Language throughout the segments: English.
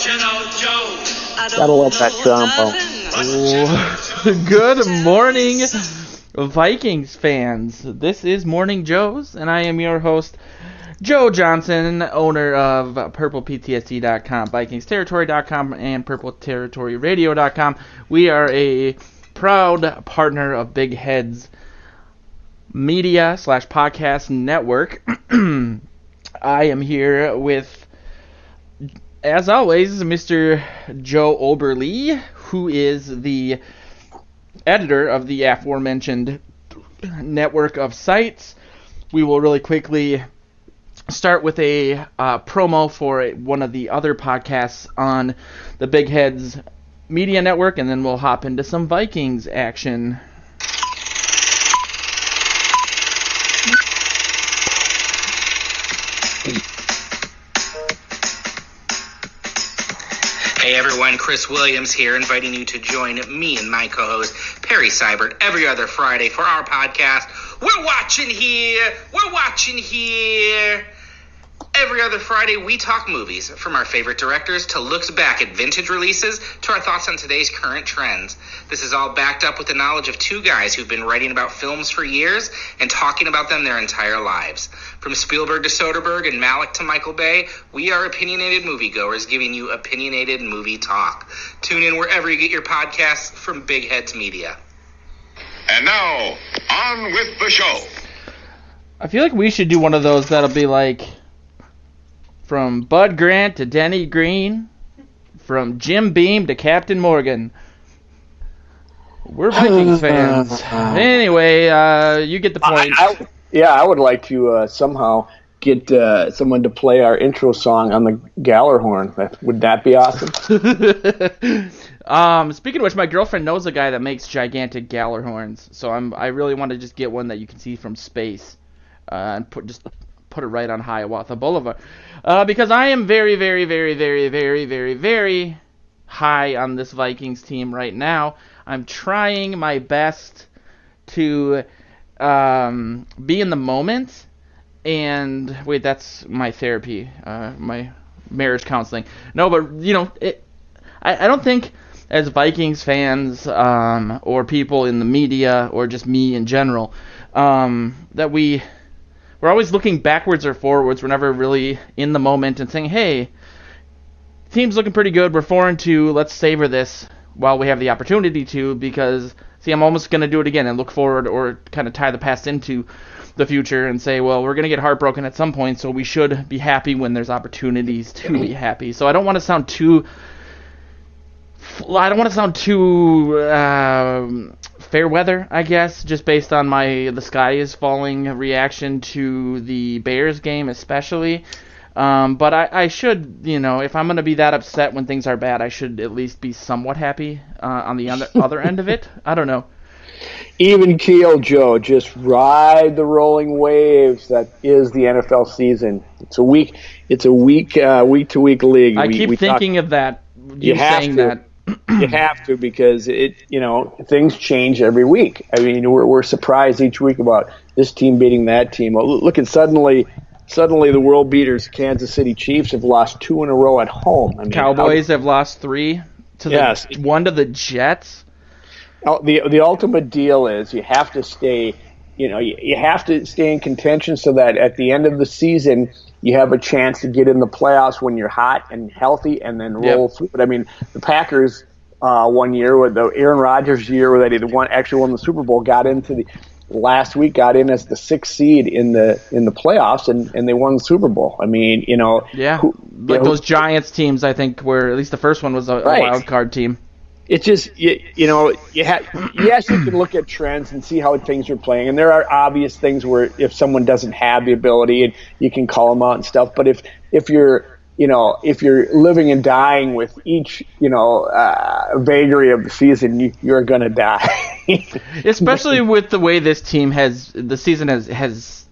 Gotta love that trombone. Good morning, Vikings fans. This is Morning Joe's, and I am your host, Joe Johnson, owner of PurplePTSD.com, VikingsTerritory.com, and PurpleTerritoryRadio.com. We are a proud partner of Big Heads Media / Podcast Network. I am here with, as always, Mr. Joe Oberle, who is the editor of the aforementioned network of sites. We will really quickly start with a promo for one of the other podcasts on the Big Heads Media Network, and then we'll hop into some Vikings action. Hey everyone, Chris Williams here, inviting you to join me and my co-host Perry Seibert every other Friday for our podcast. We're watching here. Every other Friday, we talk movies, from our favorite directors to looks back at vintage releases to our thoughts on today's current trends. This is all backed up with the knowledge of two guys who've been writing about films for years and talking about them their entire lives. From Spielberg to Soderbergh and Malick to Michael Bay, we are opinionated moviegoers giving you opinionated movie talk. Tune in wherever you get your podcasts from Big Heads Media. And now, on with the show. I feel like we should do one of those that'll be like, from Bud Grant to Denny Green, from Jim Beam to Captain Morgan. We're Vikings fans. Anyway, you get the point. I would like to somehow get someone to play our intro song on the Gallerhorn. Would that be awesome? Speaking of which, my girlfriend knows a guy that makes gigantic Gallerhorns, so I really want to just get one that you can see from space, and put it right on Hiawatha Boulevard. Because I am very, very, very, very, very, very, very high on this Vikings team right now. I'm trying my best to be in the moment. And wait, that's my therapy, my marriage counseling. No, but I don't think as Vikings fans or people in the media or just me in general that we're always looking backwards or forwards. We're never really in the moment and saying, hey, team's looking pretty good. We're 4-2. Let's savor this while we have the opportunity to, because, see, I'm almost going to do it again and look forward or kind of tie the past into the future and say, well, we're going to get heartbroken at some point, so we should be happy when there's opportunities to be happy. So I don't want to sound too fair weather, I guess, just based on the sky is falling reaction to the Bears game especially. But I should, if I'm going to be that upset when things are bad, I should at least be somewhat happy on the other end of it. I don't know. Even keel, Joe. Just ride the rolling waves that is the NFL season. It's a week to week league. I keep thinking of that. You saying that. You have to, because things change every week. I mean, we're surprised each week about this team beating that team. Look at suddenly the world beaters, Kansas City Chiefs, have lost 2 in a row at home. I mean, Cowboys have lost 3 to one to the Jets. The ultimate deal is you have to stay. You have to stay in contention so that at the end of the season you have a chance to get in the playoffs when you're hot and healthy, and then roll through it. I mean, the Packers one year, with the Aaron Rodgers year, where they actually won the Super Bowl, got in as the 6th seed in the playoffs, and they won the Super Bowl. I mean, those Giants teams, I think, were, at least the first one was a wild card team. It's just, yes, you can look at trends and see how things are playing, and there are obvious things where if someone doesn't have the ability, and you can call them out and stuff. But if you're living and dying with each, vagary of the season, you're going to die. Especially with the way this team the season has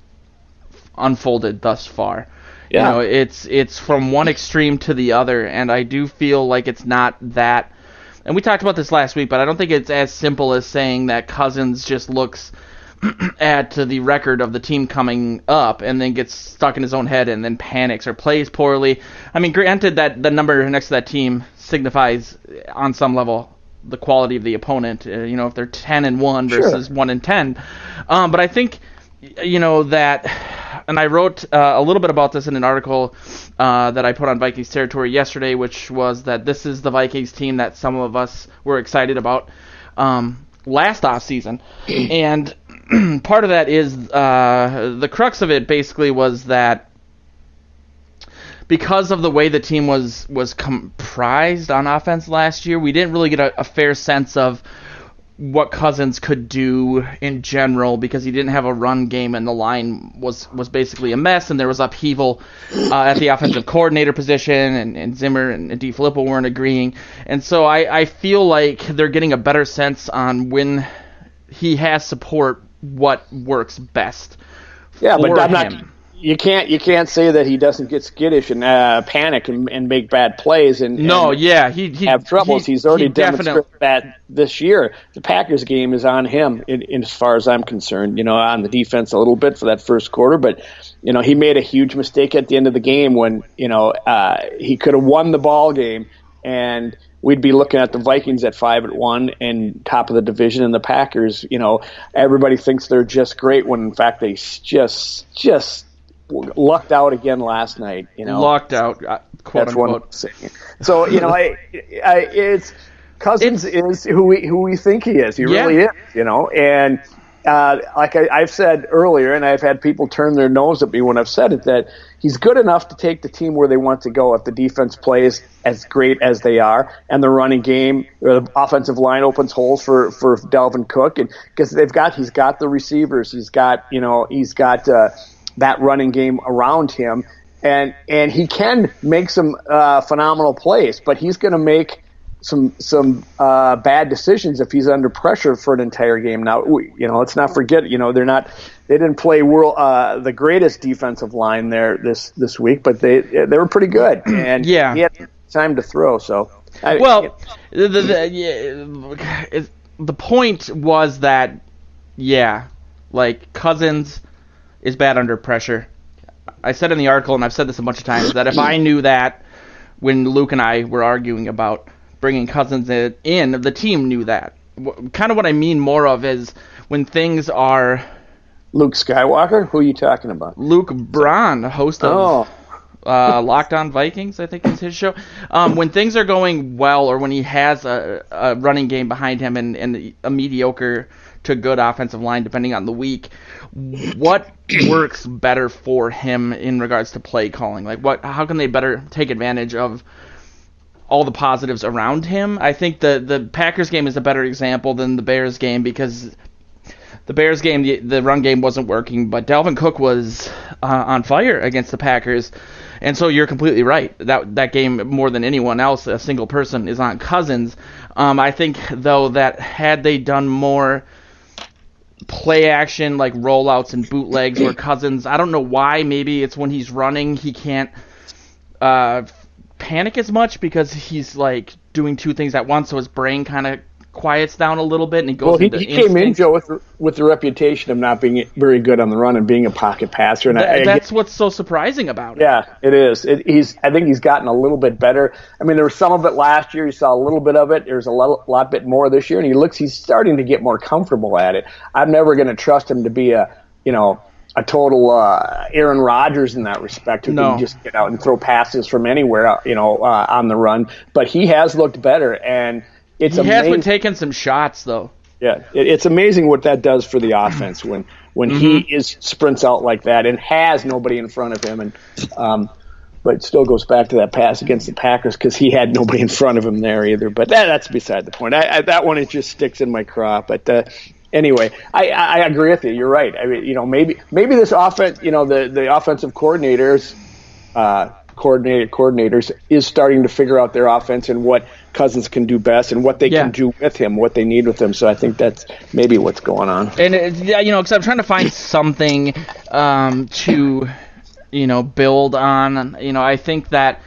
unfolded thus far. Yeah. It's from one extreme to the other, and I do feel like it's not that. And we talked about this last week, but I don't think it's as simple as saying that Cousins just looks at the record of the team coming up and then gets stuck in his own head and then panics or plays poorly. I mean, granted that the number next to that team signifies on some level the quality of the opponent. If they're 10-1 versus 1-10, but I think that, and I wrote a little bit about this in an article that I put on Vikings Territory yesterday, which was that this is the Vikings team that some of us were excited about last offseason. And part of that is the crux of it basically was that because of the way the team was comprised on offense last year, we didn't really get a fair sense of what Cousins could do in general because he didn't have a run game and the line was basically a mess and there was upheaval at the offensive coordinator position and Zimmer and DeFilippo weren't agreeing. And so I feel like they're getting a better sense on when he has support what works best for him. You can't say that he doesn't get skittish and panic and make bad plays and he have troubles. He's already demonstrated that this year. The Packers game is on him, in as far as I'm concerned. On the defense a little bit for that first quarter, but he made a huge mistake at the end of the game when he could have won the ball game and we'd be looking at the Vikings at 5-1 and top of the division, and the Packers. Everybody thinks they're just great when in fact they just lucked out again last night. Lucked out, quote that's unquote. So it's Cousins is who we think he is. He really is. And like I've said earlier, and I've had people turn their nose at me when I've said it, that he's good enough to take the team where they want to go if the defense plays as great as they are, and the running game, or the offensive line opens holes for Dalvin Cook, and because he's got the receivers, he's got that running game around him, and he can make some phenomenal plays, but he's going to make some bad decisions if he's under pressure for an entire game. Now, let's not forget, they didn't play the greatest defensive line there this week, but they were pretty good, and he had time to throw. So, the point was that Cousins is bad under pressure. I said in the article, and I've said this a bunch of times, that if I knew that when Luke and I were arguing about bringing Cousins in, the team knew that. Kind of what I mean more of is when things are... Luke Skywalker? Who are you talking about? Luke Braun, host of Locked On Vikings, I think is his show. When things are going well, or when he has a running game behind him and a mediocre to good offensive line, depending on the week, what works better for him in regards to play calling? How can they better take advantage of all the positives around him? I think the Packers game is a better example than the Bears game, because the Bears game, the run game wasn't working, but Dalvin Cook was on fire against the Packers. And so you're completely right. That game, more than anyone else, a single person, is on Cousins. I think, though, that had they done more play action, like rollouts and bootlegs, where Cousins, I don't know why, maybe it's when he's running, he can't panic as much because he's doing two things at once, so his brain kind of quiets down a little bit, and he goes into he came in, Joe, with the reputation of not being very good on the run and being a pocket passer, and that's what's so surprising about it. Yeah, it is. I think he's gotten a little bit better. I mean, there was some of it last year. You saw a little bit of it. There's a lot bit more this year, and he's starting to get more comfortable at it. I'm never going to trust him to be a total Aaron Rodgers in that respect, who can just get out and throw passes from anywhere, on the run. But he has looked better, and he has been taking some shots, though. Yeah, it's amazing what that does for the offense when he sprints out like that and has nobody in front of him. And but it still goes back to that pass against the Packers because he had nobody in front of him there either. But that's beside the point. That one, it just sticks in my craw. But anyway, I agree with you. You're right. I mean, maybe this offense, the offensive coordinators is starting to figure out their offense and what Cousins can do best and what they can do with him, what they need with him. So I think that's maybe what's going on. And because I'm trying to find something to build on. I think that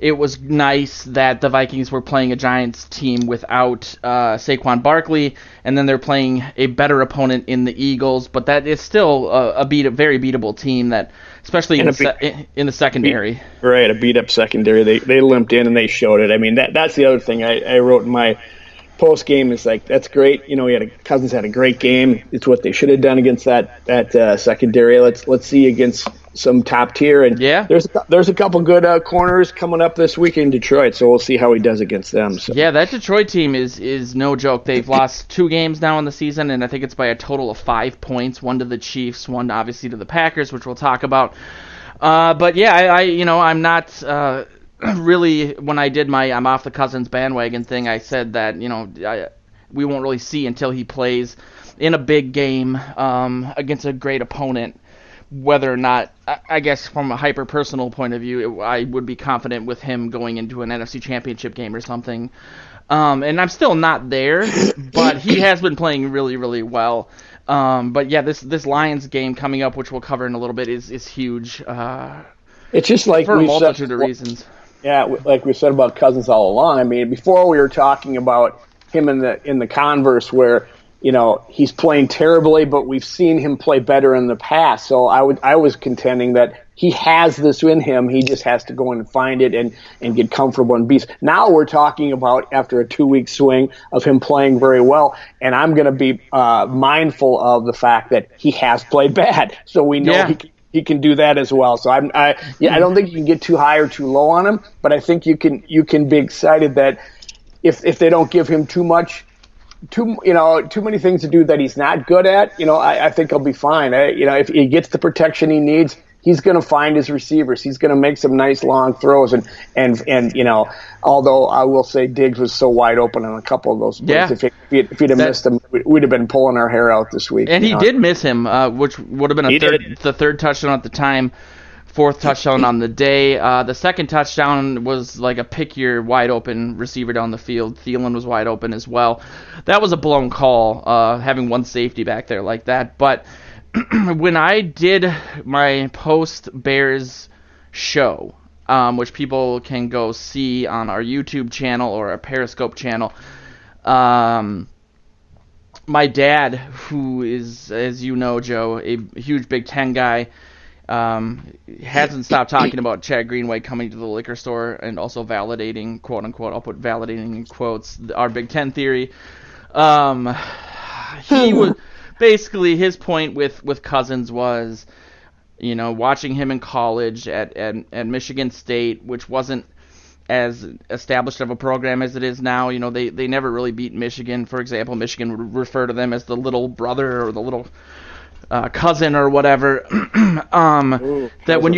it was nice that the Vikings were playing a Giants team without Saquon Barkley, and then they're playing a better opponent in the Eagles. But that is still a very beatable team, that especially in the secondary. Right, a beat up secondary. They limped in and they showed it. I mean, that's the other thing I wrote in my post game is like, that's great. Cousins had a great game. It's what they should have done against that secondary. Let's see against some top tier. And yeah, there's a couple good corners coming up this week in Detroit, so we'll see how he does against them. So. Yeah, that Detroit team is no joke. They've lost 2 games now in the season, and I think it's by a total of 5 points. 1 to the Chiefs, 1 obviously to the Packers, which we'll talk about. But yeah, I'm not. Really, when I did my I'm off the Cousins bandwagon thing, I said that we won't really see until he plays in a big game against a great opponent whether or not, I guess from a hyper-personal point of view, I would be confident with him going into an NFC Championship game or something. And I'm still not there, but he has been playing really, really well. But yeah, this Lions game coming up, which we'll cover in a little bit, is huge. It's just like for a multitude of reasons. Yeah, like we said about Cousins all along. I mean, before we were talking about him in the converse where, he's playing terribly, but we've seen him play better in the past. So I was contending that he has this in him. He just has to go in and find it and get comfortable and beast. Now we're talking about, after a 2-week swing, of him playing very well, and I'm going to be mindful of the fact that he has played bad. So we know he can do that as well. So I don't think you can get too high or too low on him, but I think you can be excited that if they don't give him too many things to do that he's not good at, I think he'll be fine. If he gets the protection he needs, he's going to find his receivers. He's going to make some nice long throws, and although I will say Diggs was so wide open on a couple of those plays, if he'd have missed him, we'd have been pulling our hair out this week. And he did miss him, which would have been the third touchdown at the time, 4th touchdown on the day. The second touchdown was like a pick your wide open receiver down the field. Thielen was wide open as well. That was a blown call, having one safety back there like that. But when I did my post-Bears show, which people can go see on our YouTube channel or our Periscope channel, my dad, who is, as you know, Joe, a huge Big Ten guy, hasn't stopped talking about Chad Greenway coming to the liquor store and also validating, quote-unquote, I'll put validating in quotes, our Big Ten theory. He was... Basically, his point with Cousins was, watching him in college at Michigan State, which wasn't as established of a program as it is now. They never really beat Michigan. For example, Michigan would refer to them as the little brother or the little cousin or whatever. That when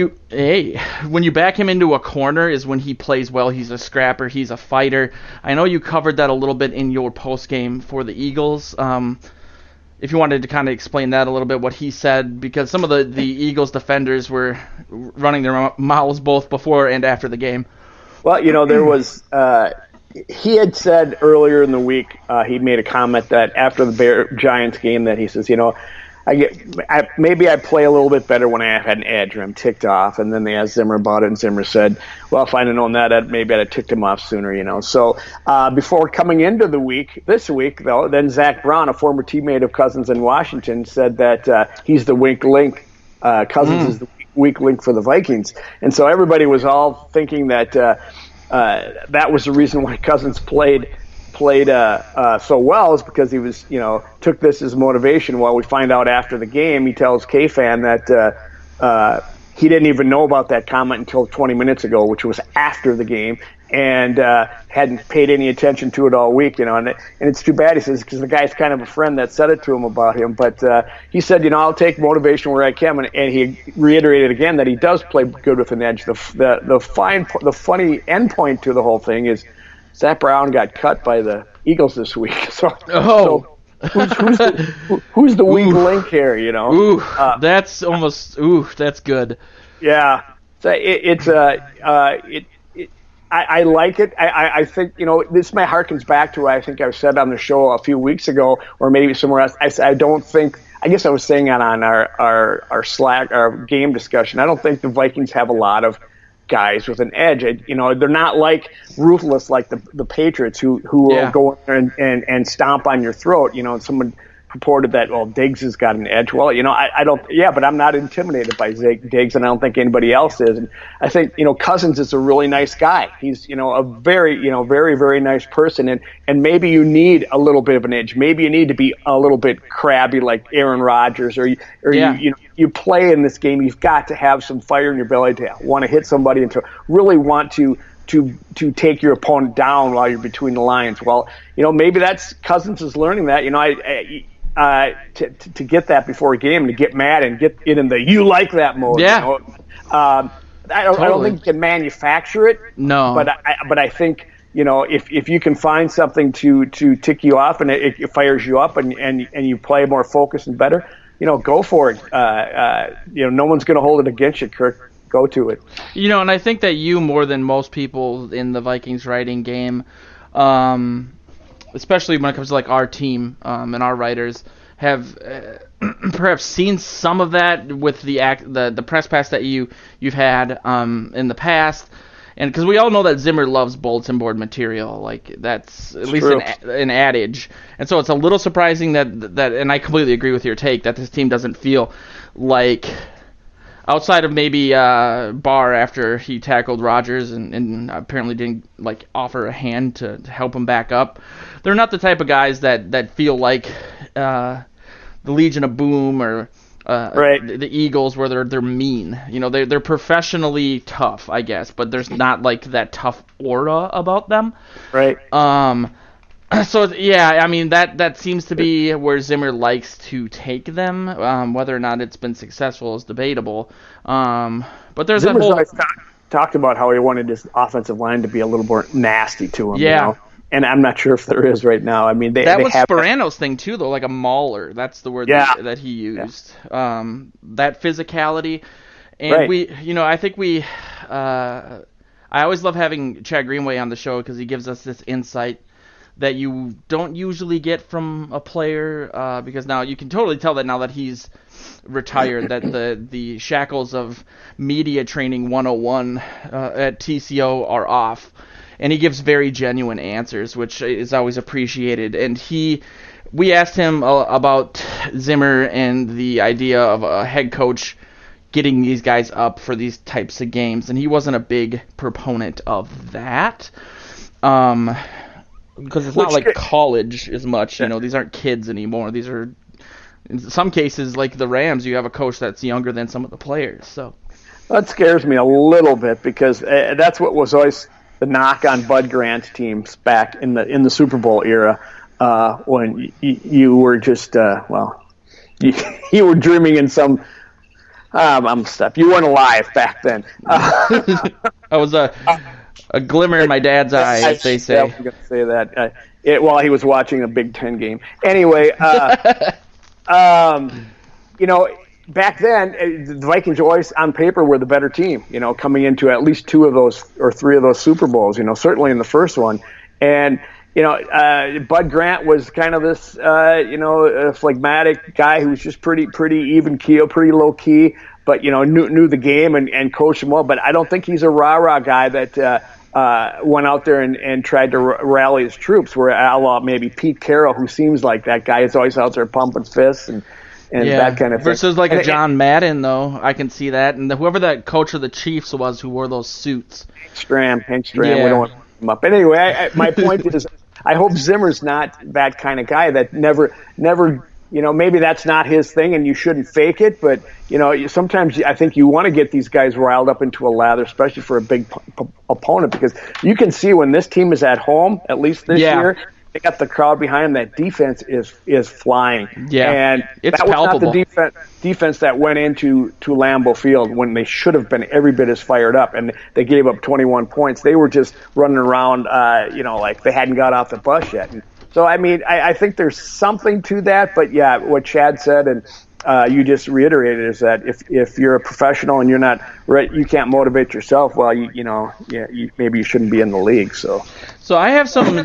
you back him into a corner is when he plays well. He's a scrapper. He's a fighter. I know you covered that a little bit in your post game for the Eagles. If you wanted to kind of explain that a little bit, what he said, because some of the Eagles defenders were running their mouths both before and after the game. Well, there was he had said earlier in the week, he made a comment that after the Giants game that he says, maybe I play a little bit better when I had an edge or I'm ticked off. And then they asked Zimmer about it, and Zimmer said, well, if I'd have known that, maybe I'd have ticked him off sooner, So before coming into this week, though, then Zach Brown, a former teammate of Cousins in Washington, said that he's the weak link. Cousins is the weak link for the Vikings. And so everybody was all thinking that that was the reason why Cousins played so well, is because he was, took this as motivation. Well, we find out after the game, he tells K-Fan that he didn't even know about that comment until 20 minutes ago, which was after the game, and hadn't paid any attention to it all week, and it's too bad, he says, because the guy's kind of a friend that said it to him about him. But he said, I'll take motivation where I can, and he reiterated again that he does play good with an edge. The funny end point to the whole thing is Zach Brown got cut by the Eagles this week. So who's the weak link here? That's almost. That's good. Yeah, so I like it. I think this harkens back to what I think I said on the show a few weeks ago, or maybe somewhere else. I don't think. I guess I was saying it on our Slack, our game discussion. I don't think the Vikings have a lot of guys with an edge. They're not like ruthless like the Patriots who Yeah. will go in there and stomp on your throat. Someone purported that, well, Diggs has got an edge. Well, I don't. Yeah, but I'm not intimidated by Diggs, and I don't think anybody else is. And I think Cousins is a really nice guy. He's a very very very nice person, and maybe you need a little bit of an edge. Maybe you need to be a little bit crabby like Aaron Rodgers, or Yeah. you play in this game. You've got to have some fire in your belly to want to hit somebody and to really want to take your opponent down while you're between the lines. Well, maybe that's Cousins is learning that. To get that before a game, to get mad and get in the "you like that" mode. Yeah. I don't think you can manufacture it. No. But I think if you can find something to tick you off and it fires you up and you play more focused and better, go for it. No one's going to hold it against you, Kirk. Go to it. And I think that you, more than most people in the Vikings writing game, especially when it comes to like our team and our writers, have perhaps seen some of that with the press pass that you've had in the past, and because we all know that Zimmer loves bulletin board material, like that's at least an adage, and so it's a little surprising that and I completely agree with your take that this team doesn't feel like, outside of maybe Barr after he tackled Rodgers and apparently didn't like offer a hand to help him back up, they're not the type of guys that feel like the Legion of Boom or the Eagles, where they're mean. They're professionally tough, I guess, but there's not like that tough aura about them. Right. So yeah, I mean that seems to be where Zimmer likes to take them. Whether or not it's been successful is debatable. But there's Zimmer's that whole always talked about how he wanted his offensive line to be a little more nasty to him. Yeah. And I'm not sure if there is right now. I mean, that they was have Sperano's thing too, though, like a mauler. That's the word that he used. Yeah. That physicality, and right. I think I always love having Chad Greenway on the show because he gives us this insight that you don't usually get from a player, because now you can totally tell that now that he's retired, that the shackles of media training 101 at TCO are off. And he gives very genuine answers, which is always appreciated. And we asked him about Zimmer and the idea of a head coach getting these guys up for these types of games, and he wasn't a big proponent of that. Because it's not like college as much. These aren't kids anymore. These are, in some cases, like the Rams, you have a coach that's younger than some of the players. So that scares me a little bit because that's what was always the knock on Bud Grant's teams back in the Super Bowl era, when you were just you were dreaming in some stuff. You weren't alive back then. I was a glimmer in my dad's eye, as they say. I was going to say that while he was watching a Big Ten game. Anyway, back then, the Vikings always, on paper, were the better team, coming into at least two of those or three of those Super Bowls, certainly in the first one. And, Bud Grant was kind of this, a phlegmatic guy who was just pretty even keel, pretty low key, but, knew the game and coached him well. But I don't think he's a rah-rah guy that went out there and tried to rally his troops, where a la maybe Pete Carroll, who seems like that guy, is always out there pumping fists and that kind of thing. Versus like a John Madden, though, I can see that. And whoever that coach of the Chiefs was who wore those suits. Hank Stram, yeah. We don't want to put him up. But anyway, my point is, I hope Zimmer's not that kind of guy that never, maybe that's not his thing and you shouldn't fake it. But, sometimes I think you want to get these guys riled up into a lather, especially for a big opponent, because you can see when this team is at home, at least this year, they got the crowd behind them. That defense is flying. Yeah, and it's that was palpable. not the defense that went into Lambeau Field when they should have been every bit as fired up, and they gave up 21 points. They were just running around, like they hadn't got off the bus yet. And so, I think there's something to that. But yeah, what Chad said and you just reiterated is that if you're a professional and you're not right, you can't motivate yourself. Well, maybe you shouldn't be in the league. So So I have some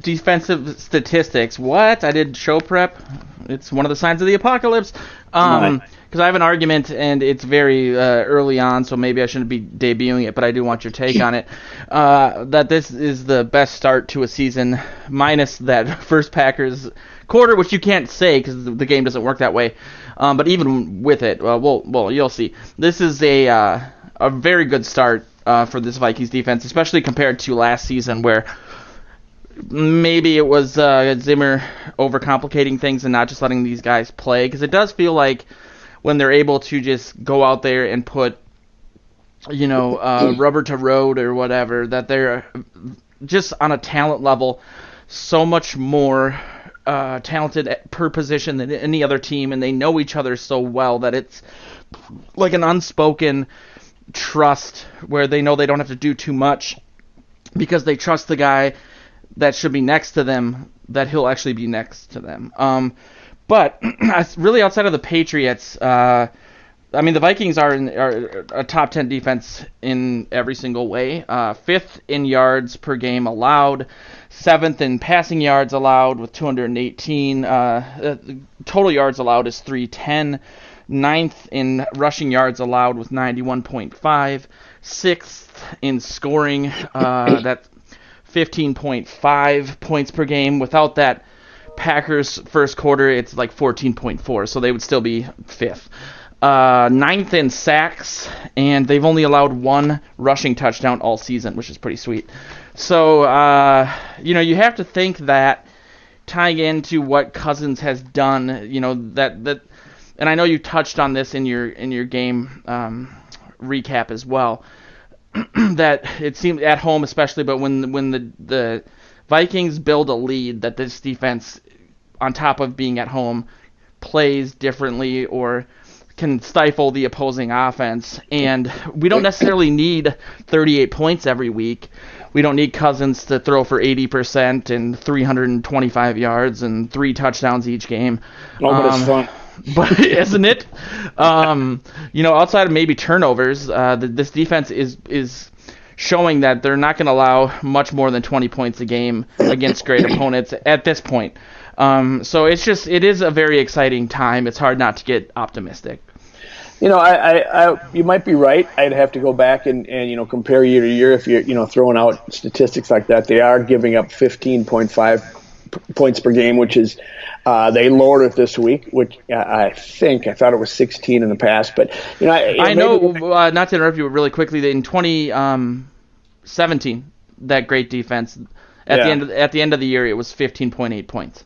defensive statistics. What? I did show prep. It's one of the signs of the apocalypse. Because I have an argument, and it's very early on, so maybe I shouldn't be debuting it, but I do want your take on it. That this is the best start to a season, minus that first Packers quarter, which you can't say because the game doesn't work that way. But even with it, well, you'll see. This is a very good start for this Vikings defense, especially compared to last season where maybe it was Zimmer overcomplicating things and not just letting these guys play. Because it does feel like when they're able to just go out there and put, rubber to road or whatever, that they're just on a talent level so much more talented per position than any other team, and they know each other so well that it's like an unspoken trust where they know they don't have to do too much because they trust the guy that should be next to them, that he'll actually be next to them. But really outside of the Patriots, the Vikings are a top 10 defense in every single way. 5th in yards per game allowed, 7th in passing yards allowed with 218. Total yards allowed is 310. 9th in rushing yards allowed with 91.5. 6th in scoring, that's 15.5 points per game. Without that Packers first quarter, it's like 14.4, so they would still be 5th. 9th in sacks, and they've only allowed 1 rushing touchdown all season, which is pretty sweet. So, you have to think that tying into what Cousins has done, that and I know you touched on this in your game recap as well, that it seems at home especially, but when the Vikings build a lead, that this defense, on top of being at home, plays differently or can stifle the opposing offense. And we don't necessarily need 38 points every week. We don't need Cousins to throw for 80% and 325 yards and 3 touchdowns each game. Oh, but it's fun. But isn't it? Outside of maybe turnovers, this defense is showing that they're not going to allow much more than 20 points a game against great opponents at this point. So it is a very exciting time. It's hard not to get optimistic. You might be right. I'd have to go back and compare year to year. If you're throwing out statistics like that, they are giving up 15.5 points per game, which is they lowered it this week, which I thought it was 16 in the past. But I know. Not to interrupt you really quickly, in 2017, that great defense at the end of the year, it was 15.8 points.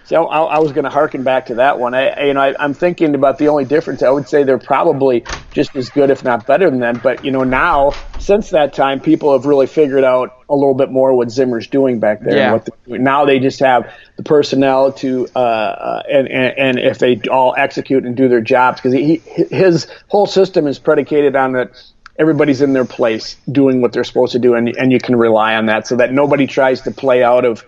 So I was going to harken back to that one. I'm thinking about the only difference. I would say they're probably just as good, if not better than them. But now, since that time, people have really figured out a little bit more what Zimmer's doing back there. Yeah. Now they just have the personnel to and if they all execute and do their jobs, because his whole system is predicated on that. Everybody's in their place doing what they're supposed to do, and you can rely on that, so that nobody tries to play out of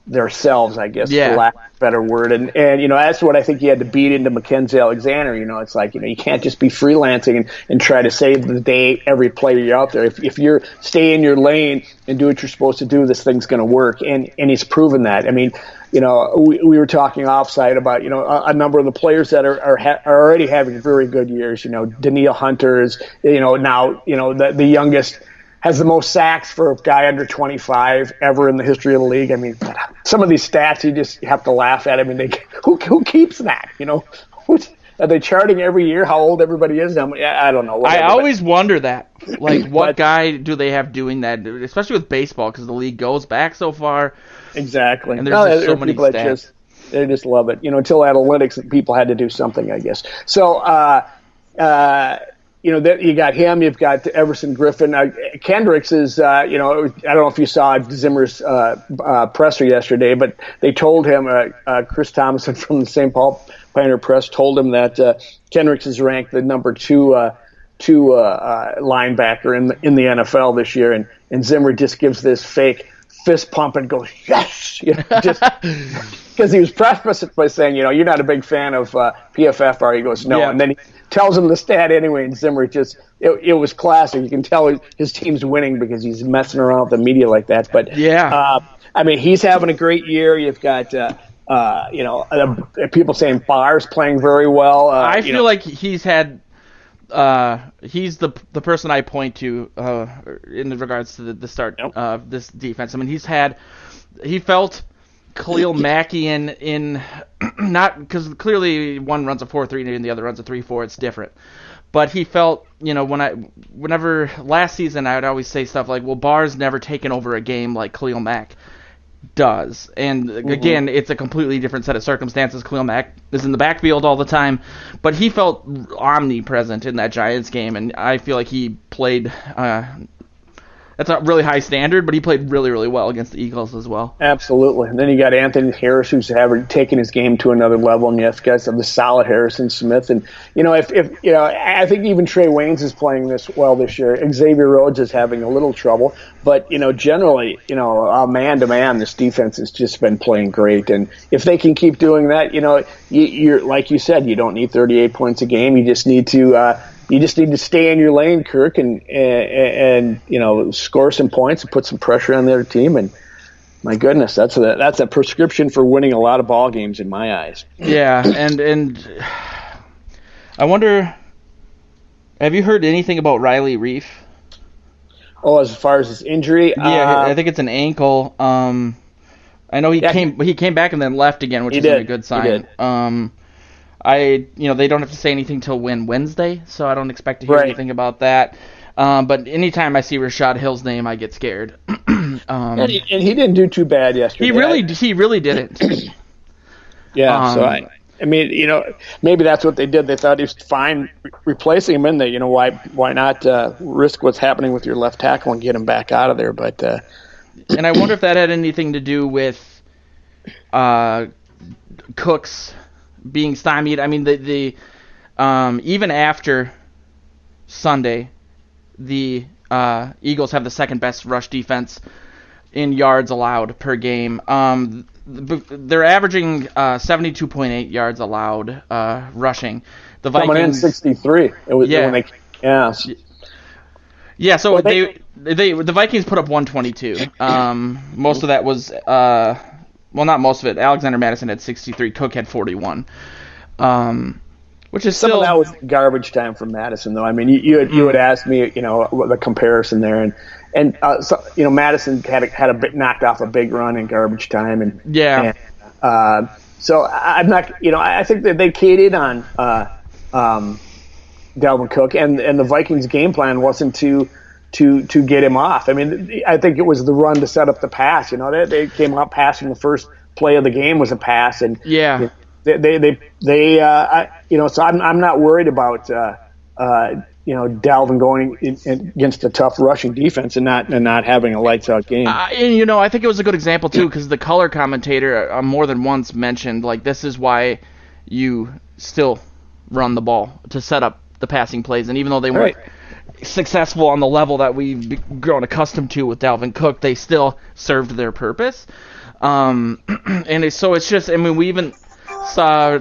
their selves, I guess, for lack of a better word. And that's what I think you had to beat into Mackenzie Alexander. It's like, you can't just be freelancing and try to save the day every player you're out there. If you're stay in your lane and do what you're supposed to do, this thing's going to work. And he's proven that. I mean, we were talking offsite about, a number of the players that are already having very good years. Danielle Hunter is, now, the youngest, has the most sacks for a guy under 25 ever in the history of the league. I mean, some of these stats, you just have to laugh at. I mean, who keeps that? Are they charting every year how old everybody is? I don't know. I always wonder that. Like, what guy do they have doing that, especially with baseball, because the league goes back so far. Exactly. And there's just so many stats. They just love it. Until analytics, people had to do something, I guess. So, that you got him. You've got Everson Griffin. Kendricks is, I don't know if you saw Zimmer's presser yesterday, but they told him, Chris Thomason from the St. Paul Pioneer Press told him that Kendricks is ranked the number 2 linebacker in the NFL this year, and Zimmer just gives this fake fist pump and goes, yes, just because he was prefaced by saying, you're not a big fan of PFF, are you? He goes, no, Yeah. and then he tells him the stat anyway, and Zimmer it was classic. You can tell his team's winning because he's messing around with the media like that. But he's having a great year. You've got people saying Barr's playing very well. I feel like he's had. He's the person I point to in regards to the start of this defense. I mean, he felt Khalil Mack in not because clearly one runs a 4-3 and the other runs a 3-4. It's different, but he felt whenever last season I would always say stuff like, well, Barr's never taken over a game like Khalil Mack does, and again, it's a completely different set of circumstances. Khalil Mack is in the backfield all the time, but he felt omnipresent in that Giants game, and I feel like he played that's a really high standard, but he played really, really well against the Eagles as well. Absolutely. And then you got Anthony Harris, who's taken his game to another level, and yes, guys have the solid Harrison Smith. And I think even Trey Waynes is playing this well this year. Xavier Rhodes is having a little trouble, but generally, man to man, this defense has just been playing great. And if they can keep doing that, you're like you said, you don't need 38 points a game. You just need to. You just need to stay in your lane, Kirk, and score some points and put some pressure on the other team. And my goodness, that's a prescription for winning a lot of ball games in my eyes. Yeah, and I wonder, have you heard anything about Riley Reif? Oh, as far as his injury, yeah, I think it's an ankle. I know he came back and then left again, which isn't a good sign. He did. They don't have to say anything till Wednesday, so I don't expect to hear anything about that. But anytime I see Rashad Hill's name, I get scared. And he didn't do too bad yesterday. He really didn't. Yeah, so maybe that's what they did. They thought he was fine replacing him in there. Why not risk what's happening with your left tackle and get him back out of there? But and I wonder if that had anything to do with Cook's being stymied. I mean, the even after Sunday, the Eagles have the second best rush defense in yards allowed per game. They're averaging 72.8 yards allowed rushing. The Vikings coming in 63. It was when they So the Vikings put up 122. Most of that was. Well, not most of it. Alexander Madison had 63. Cook had 41. Which is some still... of that was garbage time for Madison, though. I mean, you had asked me, the comparison there, and Madison had a bit knocked off a big run in garbage time, and so I'm not, I think that they keyed in on Dalvin Cook, and the Vikings' game plan wasn't to get him off. I mean, I think it was the run to set up the pass. They came out passing. The first play of the game was a pass, and they so I'm not worried about Dalvin going against a tough rushing defense and not having a lights out game. And I think it was a good example too, because the color commentator more than once mentioned this is why you still run the ball to set up the passing plays, and even though they weren't successful on the level that we've grown accustomed to with Dalvin Cook, they still served their purpose. So it's just, we even saw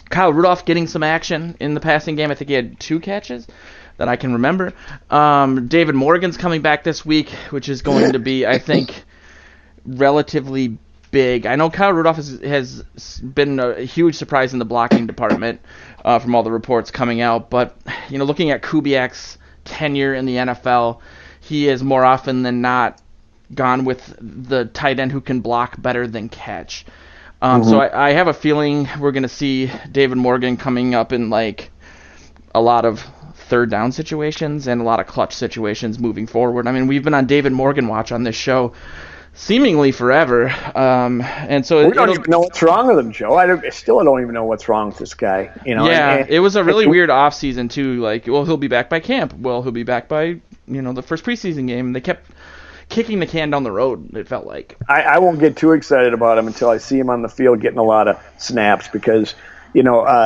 Kyle Rudolph getting some action in the passing game. I think he had 2 catches that I can remember. David Morgan's coming back this week, which is going to be, I think, relatively big. I know Kyle Rudolph has been a huge surprise in the blocking department from all the reports coming out, but looking at Kubiak's tenure in the NFL, he has more often than not gone with the tight end who can block better than catch. So I have a feeling we're going to see David Morgan coming up in a lot of third down situations and a lot of clutch situations moving forward. I mean, we've been on David Morgan watch on this show seemingly forever, and so we don't even know what's wrong with him, Joe. I don't even know what's wrong with this guy. It was a really weird offseason too. He'll be back by camp. Well, he'll be back by the first preseason game. And they kept kicking the can down the road, it felt like. I won't get too excited about him until I see him on the field getting a lot of snaps, because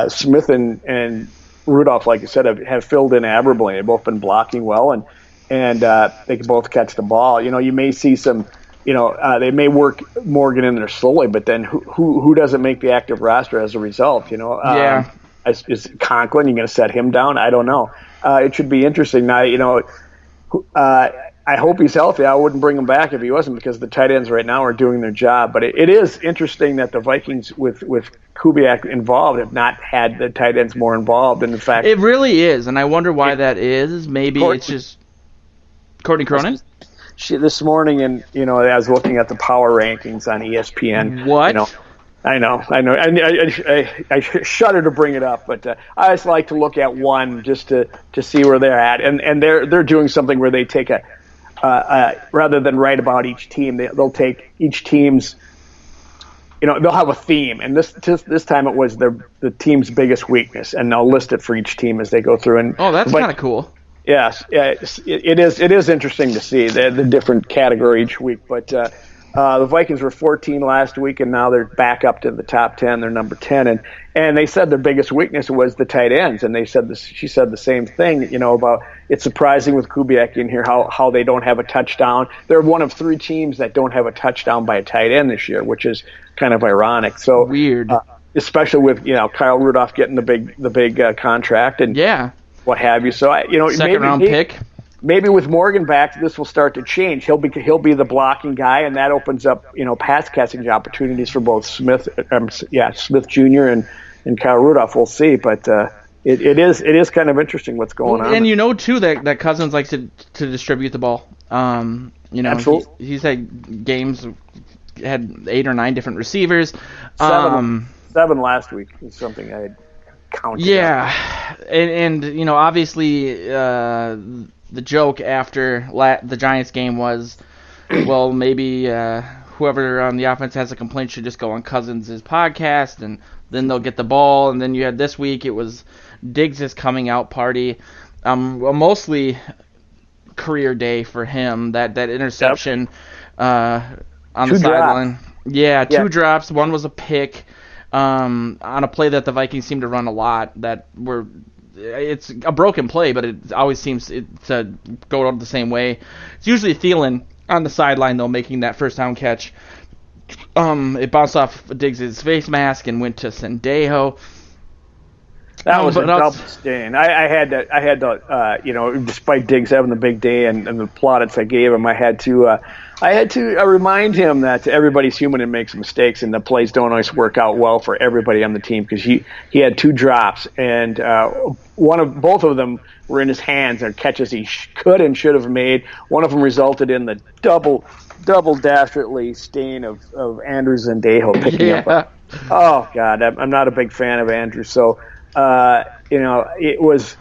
Smith and Rudolph, like you said, have filled in admirably. They've both been blocking well, and and they can both catch the ball. You may see some. They may work Morgan in there slowly, but then who doesn't make the active roster as a result? Yeah. Is Conklin? You going to set him down? I don't know. It should be interesting. Now, I hope he's healthy. I wouldn't bring him back if he wasn't, because the tight ends right now are doing their job. But it is interesting that the Vikings, with Kubiak involved, have not had the tight ends more involved. And in fact, it really is, and I wonder why that is. Maybe it's just Courtney Cronin. This morning, and I was looking at the power rankings on ESPN. What? I know. I shudder to bring it up, but I just like to look at one just to see where they're at, and they're doing something where they take rather than write about each team, they'll take each team's, they'll have a theme, and this time it was the team's biggest weakness, and they'll list it for each team as they go through. And that's kind of cool. Yes, it is interesting to see the different category each week, but. The Vikings were 14 last week, and now they're back up to the top 10. They're number 10, and they said their biggest weakness was the tight ends, and she said the same thing. About it's surprising with Kubiak in here how they don't have a touchdown. They're one of 3 teams that don't have a touchdown by a tight end this year, which is kind of ironic. So weird, especially with Kyle Rudolph getting the big contract and what have you. So second round pick. Maybe with Morgan back, this will start to change. He'll be the blocking guy, and that opens up pass catching opportunities for both Smith Jr. and Kyle Rudolph. We'll see, but it is kind of interesting what's going on. And too that Cousins likes to distribute the ball. Absolutely. He's had games had 8 or 9 different receivers. 7 last week is something I had counted. Yeah, and obviously. The joke after the Giants game was, well, maybe whoever on the offense has a complaint should just go on Cousins' podcast, and then they'll get the ball. And then you had this week, it was Diggs' coming out party. A mostly career day for him. That interception on the sideline. Yeah, 2 drops. One was a pick on a play that the Vikings seem to run a lot that were... It's a broken play, but it always seems to go the same way. It's usually Thielen on the sideline, though, making that first down catch. It bounced off Diggs' face mask and went to Sendejo. That was a double stain. I had to, despite Diggs having the big day and the plaudits I gave him, I had to remind him that everybody's human and makes mistakes, and the plays don't always work out well for everybody on the team, because he had 2 drops, and both of them were in his hands, and catches he could and should have made. One of them resulted in the double dastardly stain of Andrews and Sendejo picking up. Oh God, I'm not a big fan of Andrews, so. It was,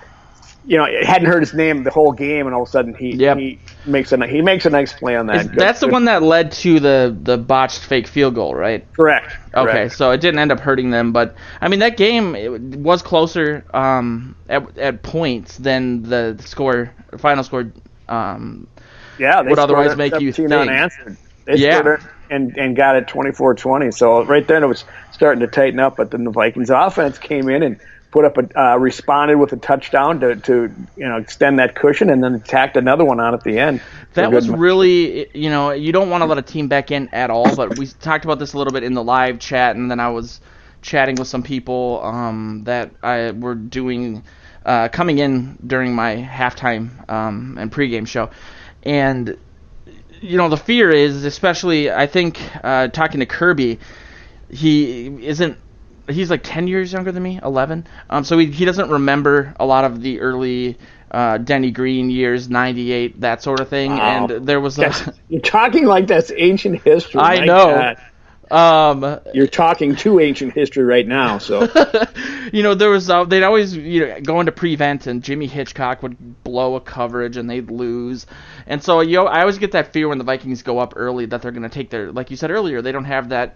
it hadn't heard his name the whole game, and all of a sudden he makes a nice play on that. That's the one that led to the botched fake field goal, right? Correct. Okay, so it didn't end up hurting them, but I mean that game was closer at points than the final score. Would otherwise make you think. Unanswered. They scored and got it 24-20. So right then it was starting to tighten up, but then the Vikings offense came in and put up responded with a touchdown to extend that cushion, and then tacked another one on at the end. That was really, you don't want to let a team back in at all, but we talked about this a little bit in the live chat, and then I was chatting with some people that were doing coming in during my halftime and pregame show, and the fear is, especially I think talking to Kirby, he's like 10 years younger than me, 11. So he doesn't remember a lot of the early Denny Green years, 98, that sort of thing. Wow. And there was you're talking like that's ancient history. I know. You're talking to ancient history right now. So there was they'd always go into prevent, and Jimmy Hitchcock would blow a coverage and they'd lose. And so I always get that fear when the Vikings go up early that they're going to take their, like you said earlier, they don't have that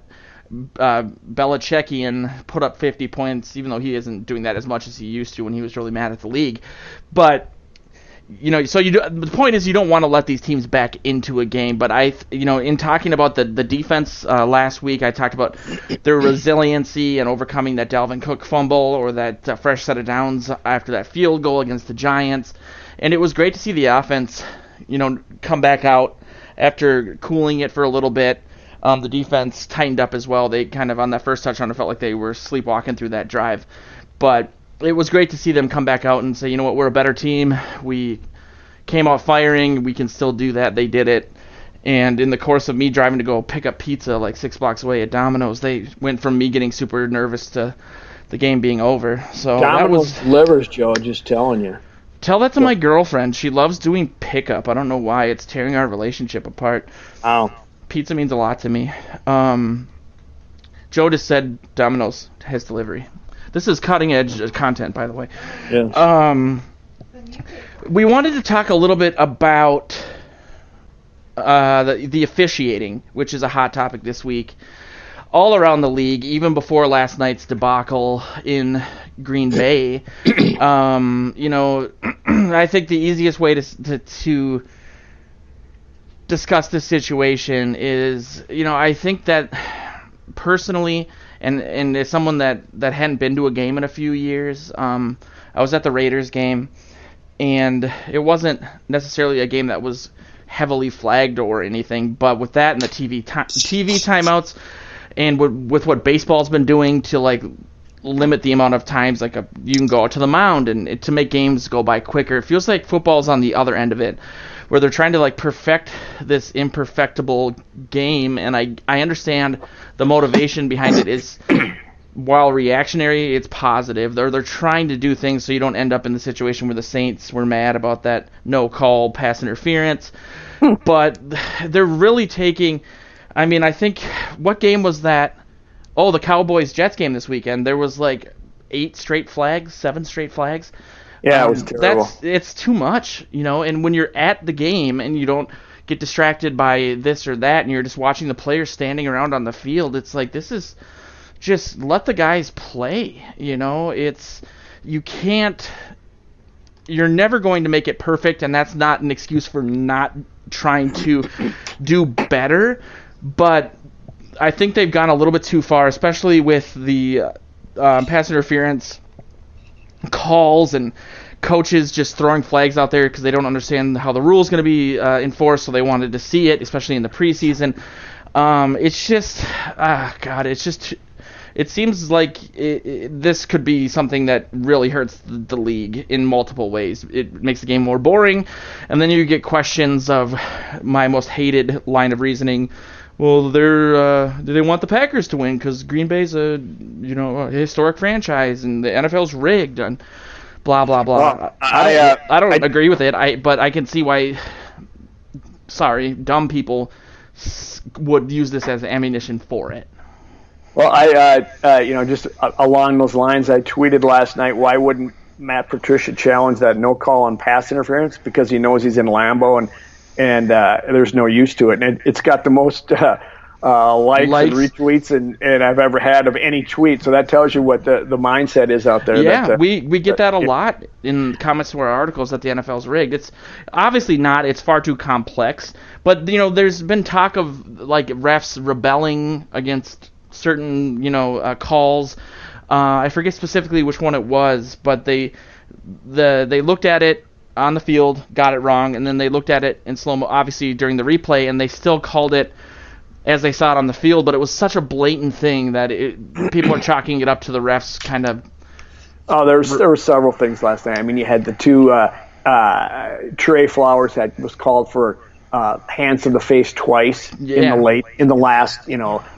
Belichickian put up 50 points, even though he isn't doing that as much as he used to when he was really mad at the league. But the point is, you don't want to let these teams back into a game. But in talking about the defense last week, I talked about their resiliency and overcoming that Dalvin Cook fumble or that fresh set of downs after that field goal against the Giants. And it was great to see the offense come back out after cooling it for a little bit. The defense tightened up as well. They kind of, on that first touchdown, it felt like they were sleepwalking through that drive. But it was great to see them come back out and say, you know what, we're a better team. We came out firing. We can still do that. They did it. And in the course of me driving to go pick up pizza like 6 blocks away at Domino's, they went from me getting super nervous to the game being over. So Domino's delivers, Joe, just telling you. Tell that to my girlfriend. She loves doing pickup. I don't know why. It's tearing our relationship apart. Oh. Pizza means a lot to me. Joe just said Domino's has delivery. This is cutting edge content, by the way. Yes. We wanted to talk a little bit about the officiating, which is a hot topic this week, all around the league, even before last night's debacle in Green Bay. I think the easiest way to discuss this situation is, I think that personally, and as someone that hadn't been to a game in a few years, I was at the Raiders game, and it wasn't necessarily a game that was heavily flagged or anything, but with that and the TV timeouts, and with what baseball's been doing to limit the amount of times you can go out to the mound and to make games go by quicker, it feels like football's on the other end of it, where they're trying to perfect this imperfectible game, and I understand the motivation behind it is, while reactionary, it's positive. They're trying to do things so you don't end up in the situation where the Saints were mad about that no call pass interference. But they're really taking, I think, what game was that? Oh, the Cowboys-Jets game this weekend. There was 7 straight flags. Yeah, it was terrible. It's too much, and when you're at the game and you don't get distracted by this or that and you're just watching the players standing around on the field, it's this is just let the guys play, you're never going to make it perfect, and that's not an excuse for not trying to do better, but I think they've gone a little bit too far, especially with the pass interference calls and coaches just throwing flags out there because they don't understand how the rule is going to be enforced, so they wanted to see it, especially in the preseason. It's just, it seems like this could be something that really hurts the league in multiple ways. It makes the game more boring, and then you get questions of my most hated line of reasoning. Well, do they want the Packers to win because Green Bay's a historic franchise and the NFL's rigged and blah blah blah. Well, I don't agree with it. But I can see why. Dumb people would use this as ammunition for it. Well, just along those lines, I tweeted last night, why wouldn't Matt Patricia challenge that no call on pass interference? Because he knows he's in Lambeau and there's no use to it. And it's got the most likes and retweets and I've ever had of any tweet. So that tells you what the mindset is out there. Yeah, we get that a lot in comments to our articles that the NFL's rigged. It's obviously not. It's far too complex. But, there's been talk of, refs rebelling against certain, calls. I forget specifically which one it was, but they looked at it on the field, got it wrong, and then they looked at it in slow-mo, obviously during the replay, and they still called it as they saw it on the field, but it was such a blatant thing that people are chalking it up to the refs kind of. Oh, there were several things last night. You had the two Trey Flowers that was called for hands to the face twice in the last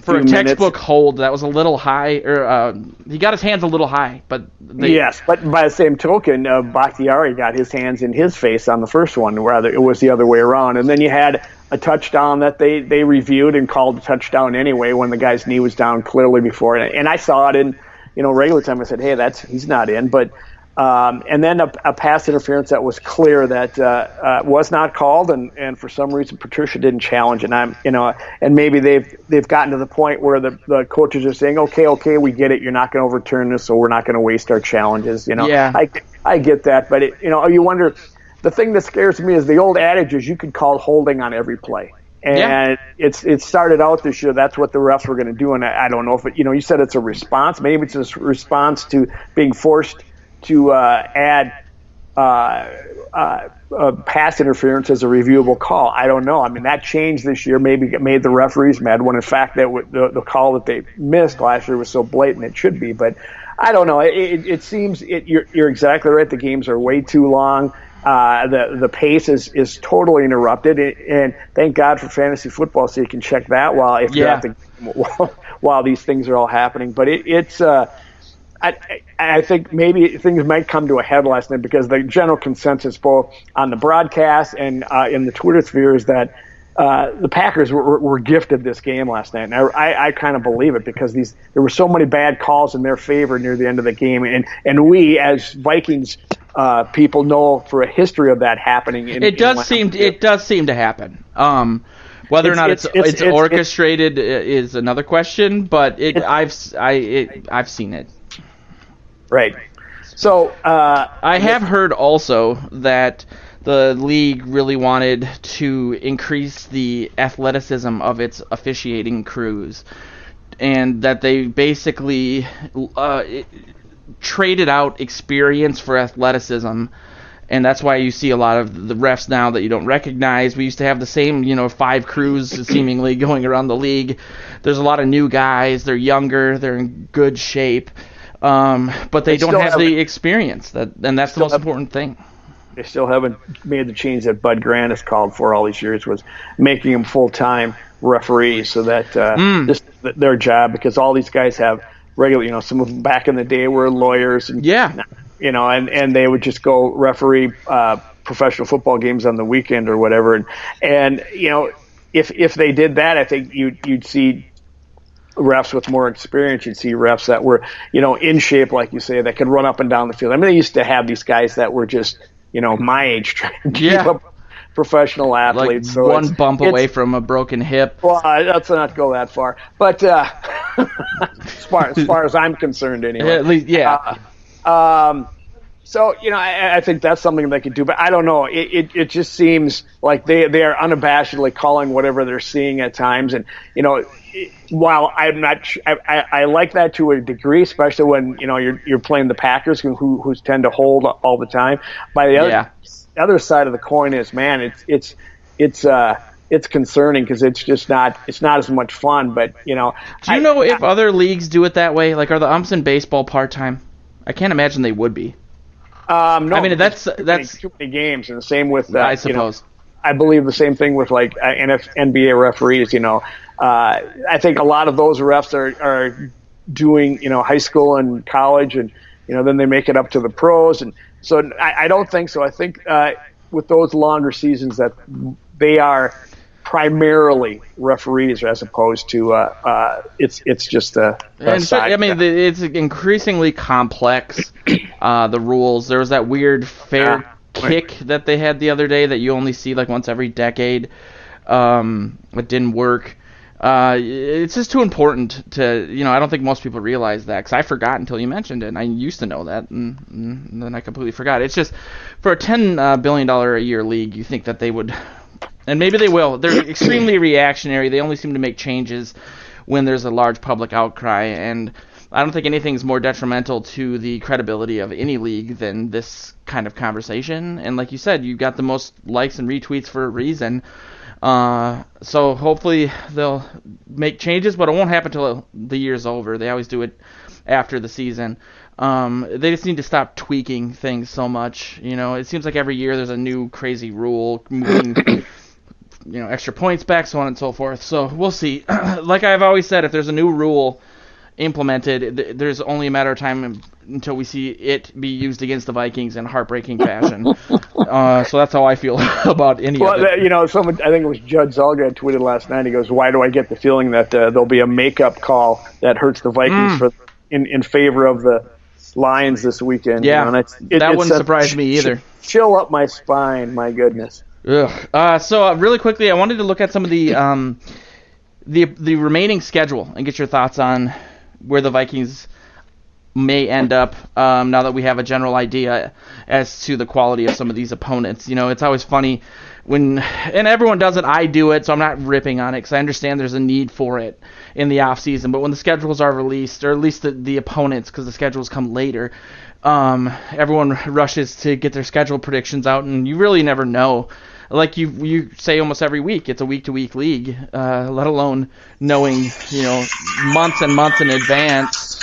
for a textbook hold that was a little high, or he got his hands a little high, but yes, but by the same token, Bakhtiari got his hands in his face on the first one, rather it was the other way around, and then you had a touchdown that they reviewed and called a touchdown anyway when the guy's knee was down clearly before, and I saw it in regular time. I said, hey, he's not in, but. And then a pass interference that was clear that was not called, and for some reason Patricia didn't challenge it. And maybe they've gotten to the point where the coaches are saying, okay, we get it. You're not going to overturn this, so we're not going to waste our challenges. Yeah. I get that, but you wonder. The thing that scares me is the old adage is you could call holding on every play. And it started out this year. That's what the refs were going to do, and I don't know if it. You said it's a response. Maybe it's a response to being forced to add pass interference as a reviewable call. I don't know. I mean, that changed this year. Maybe it made the referees mad when, in fact, that the call that they missed last year was so blatant it should be. But I don't know. It seems you're exactly right. The games are way too long. The pace is totally interrupted, and thank God for fantasy football, so you can check that while these things are all happening. But I think maybe things might come to a head last night, because the general consensus both on the broadcast and in the Twitter sphere is that the Packers were gifted this game last night. And I kind of believe it, because there were so many bad calls in their favor near the end of the game. And we, as Vikings people, know for a history of that happening. It does seem to happen. Whether or not it's orchestrated is another question, but I've seen it. Right. So I have heard also that the league really wanted to increase the athleticism of its officiating crews, and that they basically traded out experience for athleticism. And that's why you see a lot of the refs now that you don't recognize. We used to have the same, 5 crews seemingly going around the league. There's a lot of new guys. They're younger. They're in good shape. But they don't have the experience, and that's the most important thing. They still haven't made the change that Bud Grant has called for all these years, was making them full-time referees, so that this is their job, because all these guys have regular, some of them back in the day were lawyers, and and they would just go referee professional football games on the weekend or whatever, and if they did that, I think you'd see refs with more experience. You'd see refs that were, in shape, like you say, that could run up and down the field. I mean, they used to have these guys that were just, my age, trying to keep up professional athletes. Like so one bump away from a broken hip. Well, let's not go that far. But as far as I'm concerned, anyway. At least, yeah. So, I think that's something they could do, but I don't know. It just seems like they are unabashedly calling whatever they're seeing at times. And, while I'm not, I like that to a degree, especially when, you're playing the Packers who tend to hold all the time. By the other side of the coin is, man, it's concerning, because it's just not as much fun. But, do you know if other leagues do it that way? Like, are the umps in baseball part-time? I can't imagine they would be. No, I mean, that's too many games, and the same with I suppose. I believe the same thing with like NBA referees. I think a lot of those refs are doing high school and college, and then they make it up to the pros, and so I don't think so. I think with those longer seasons that they are primarily referees, as opposed to it's just a side. I mean, it's increasingly complex. The rules. There was that weird fair kick that they had the other day that you only see like once every decade. It didn't work. It's just too important to, I don't think most people realize that, because I forgot until you mentioned it, and I used to know that, and then I completely forgot. It's just, for a $10 billion a year league, you think that they would, and maybe they will. They're extremely reactionary. They only seem to make changes when there's a large public outcry, and I don't think anything's more detrimental to the credibility of any league than this kind of conversation. And like you said, you got the most likes and retweets for a reason. So hopefully they'll make changes, but it won't happen until the year's over. They always do it after the season. They just need to stop tweaking things so much. It seems like every year there's a new crazy rule, moving extra points back, so on and so forth. So we'll see. Like I've always said, if there's a new rule implemented, there's only a matter of time until we see it be used against the Vikings in heartbreaking fashion. So that's how I feel about any of it. Someone, I think it was Judd Zolgad, tweeted last night. He goes, "Why do I get the feeling that there'll be a makeup call that hurts the Vikings in favor of the Lions this weekend?" Yeah, that wouldn't surprise me either. Chill up my spine, my goodness. Ugh. So really quickly, I wanted to look at some of the remaining schedule and get your thoughts on where the Vikings may end up now that we have a general idea as to the quality of some of these opponents. It's always funny and everyone does it, I do it, so I'm not ripping on it, because I understand there's a need for it in the off season. But when the schedules are released, or at least the opponents, because the schedules come later, Everyone rushes to get their schedule predictions out, and you really never know. Like you say almost every week, it's a week-to-week league, let alone knowing, months and months in advance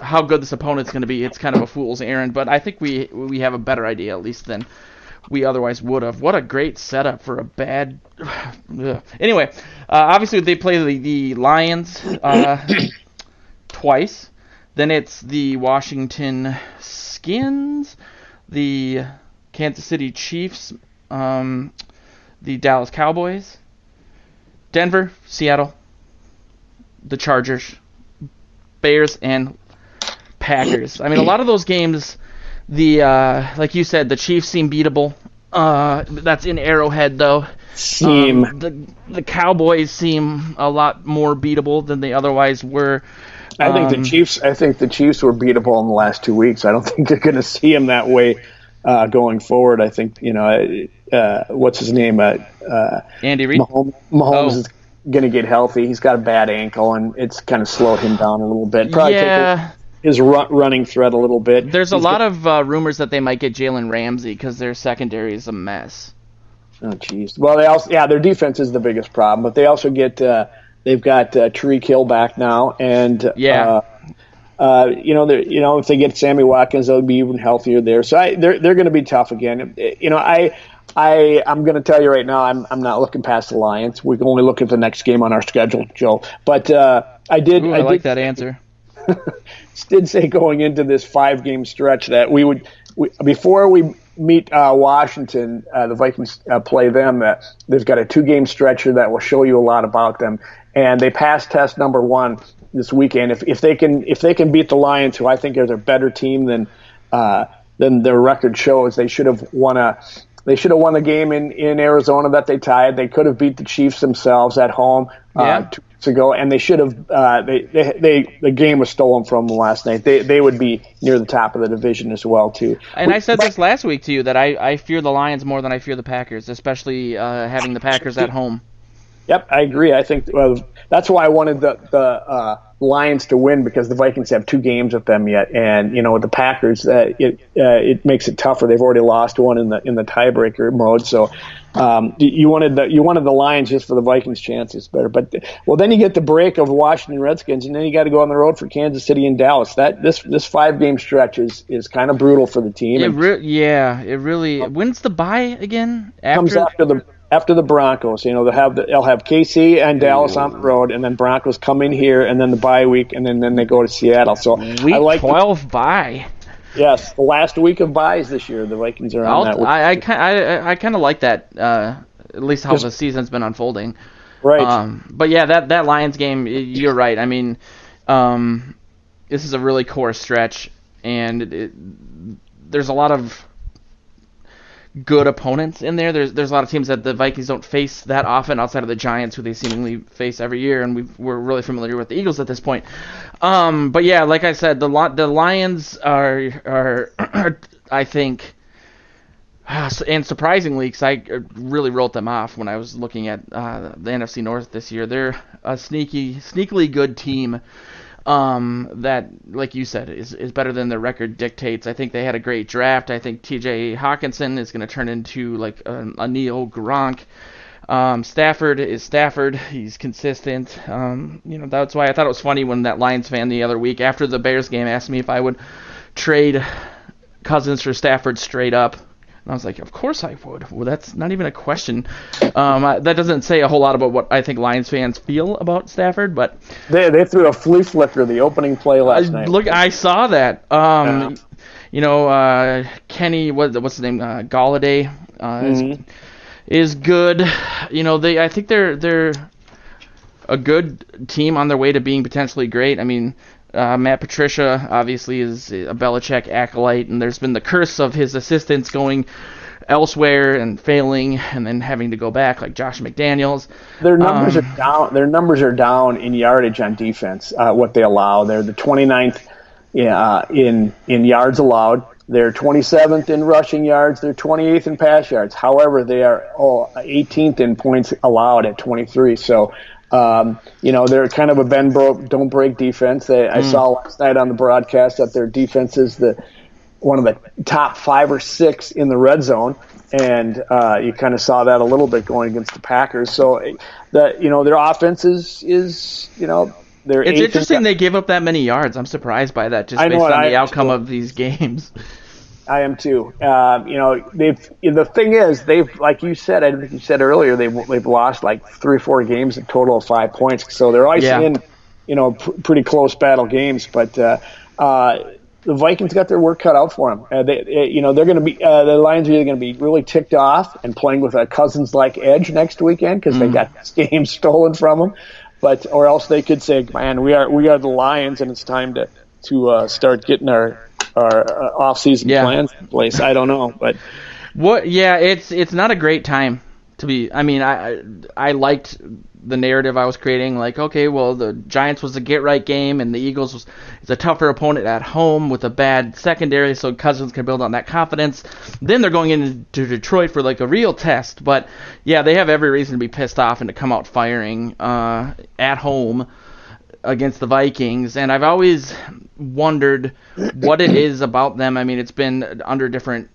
how good this opponent's going to be. It's kind of a fool's errand, but I think we have a better idea, at least, than we otherwise would have. What a great setup for a bad... Anyway, obviously they play the Lions twice. Then it's the Washington Skins, the Kansas City Chiefs, the Dallas Cowboys, Denver, Seattle, the Chargers, Bears, and Packers. I mean, a lot of those games, like you said, the Chiefs seem beatable. That's in Arrowhead, though. The Cowboys seem a lot more beatable than they otherwise were. I think the Chiefs were beatable in the last 2 weeks. I don't think they're going to see them that way going forward. I think what's his name? Andy Reid. Mahomes is going to get healthy. He's got a bad ankle, and it's kind of slowed him down a little bit. Probably take his running thread a little bit. There's a lot of rumors that they might get Jalen Ramsey because their secondary is a mess. Oh, jeez. Well, their defense is the biggest problem, but they also get. They've got Tariq Hill back now, and if they get Sammy Watkins, they'll be even healthier there. So they're going to be tough again. I'm going to tell you right now, I'm not looking past the Lions. We can only look at the next game on our schedule, Joe. But I like that answer. Did say going into this 5-game stretch that before we meet Washington, the Vikings play them. They've got a 2-game stretcher that will show you a lot about them. And they passed test number 1 this weekend. If they can beat the Lions, who I think is a better team than their record shows, they should have won the game in Arizona that they tied. They could have beat the Chiefs themselves at home 2 weeks ago, and they should have. The game was stolen from them last night. They would be near the top of the division as well too. And I said this last week to you that I fear the Lions more than I fear the Packers, especially having the Packers at home. Yep, I agree. I think that's why I wanted the Lions to win, because the Vikings have 2 games with them yet, and with the Packers, it makes it tougher. They've already lost one in the tiebreaker mode, so you wanted the Lions just for the Vikings' chances better. But then you get the break of Washington Redskins, and then you got to go on the road for Kansas City and Dallas. This 5-game stretch is kind of brutal for the team. It really. When's the bye again? Comes after the Broncos. They'll have KC and Dallas on the road, and then Broncos come in here, and then the bye week, and then they go to Seattle. So week 12 bye. Yes, the last week of byes this year. The Vikings are on that week. I kind of like that. At least how the season's been unfolding. Right. But yeah, that Lions game, you're right. I mean, this is a really core stretch, and there's a lot of good opponents in there. There's a lot of teams that the Vikings don't face that often outside of the Giants, who they seemingly face every year, and we're really familiar with the Eagles at this point. But yeah, like I said, the Lions are I think, and surprisingly, because I really wrote them off when I was looking at the NFC North this year, they're a sneakily good team. That, like you said, is better than their record dictates. I think they had a great draft. I think T.J. Hawkinson is going to turn into like a Neo Gronk. Stafford is Stafford. He's consistent. That's why I thought it was funny when that Lions fan the other week after the Bears game asked me if I would trade Cousins for Stafford straight up. And I was like, of course I would. Well, that's not even a question. That doesn't say a whole lot about what I think Lions fans feel about Stafford, but they threw a flea flicker the opening play last night. Look, I saw that. Kenny, what's his name? Galladay is good. I think they're a good team on their way to being potentially great. I mean, Matt Patricia obviously is a Belichick acolyte, and there's been the curse of his assistants going elsewhere and failing, and then having to go back, like Josh McDaniels. Their numbers are down. Their numbers are down in yardage on defense. What they allow, they're the 29th in yards allowed. They're 27th in rushing yards. They're 28th in pass yards. However, they are 18th in points allowed at 23. So They're kind of a bend don't break defense. I saw last night on the broadcast that their defense is one of the top 5 or 6 in the red zone, and you kind of saw that a little bit going against the Packers. So their offense is they're. It's interesting they give up that many yards. I'm surprised by that, just based on the outcome of these games. I am too. The thing is, they've, like you said, I think you said earlier, they've lost like 3 or 4 games, a total of 5 points. So they're always in, pretty close battle games. But the Vikings got their work cut out for them. They're going to be the Lions are either going to be really ticked off and playing with a Cousins-like edge next weekend because they got this game stolen from them, or else they could say, "Man, we are the Lions, and it's time to start getting our off-season plans in place." I don't know, but it's not a great time to be. I mean, I liked the narrative I was creating. Like, okay, well, the Giants was a get-right game, and the Eagles is a tougher opponent at home with a bad secondary, so Cousins can build on that confidence. Then they're going into Detroit for like a real test. But yeah, they have every reason to be pissed off and to come out firing at home against the Vikings, and I've always wondered what it is about them. I mean, it's been under different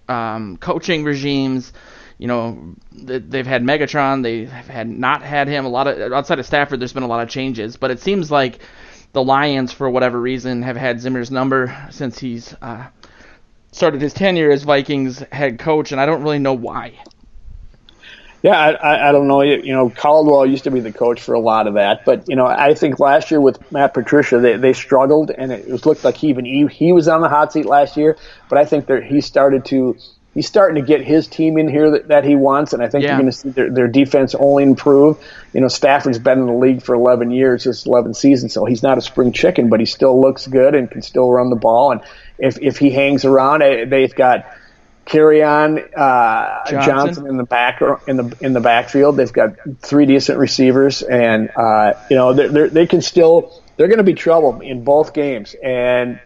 coaching regimes. They've had Megatron, they've not had him. A lot of outside of Stafford, there's been a lot of changes, but it seems like the Lions, for whatever reason, have had Zimmer's number since he's started his tenure as Vikings head coach, and I don't really know why. Yeah, I don't know. Caldwell used to be the coach for a lot of that, but I think last year with Matt Patricia, they struggled, and it looked like he was on the hot seat last year. But I think he's starting to get his team in here that he wants, and I think you're going to see their defense only improve. Stafford's been in the league for 11 years, this 11th season, so he's not a spring chicken, but he still looks good and can still run the ball. And if he hangs around, they've got Kerryon Johnson in the backfield. They've got 3 decent receivers, and they're going to be trouble in both games. And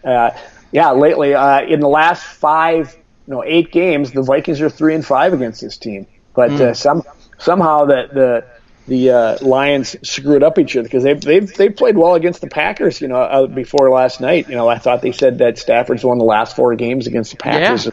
lately in the last 8 games, the Vikings are 3-5 against this team. But somehow the Lions screwed up each other because they've played well against the Packers. Before last night, I thought they said that Stafford's won the last 4 games against the Packers. Yeah.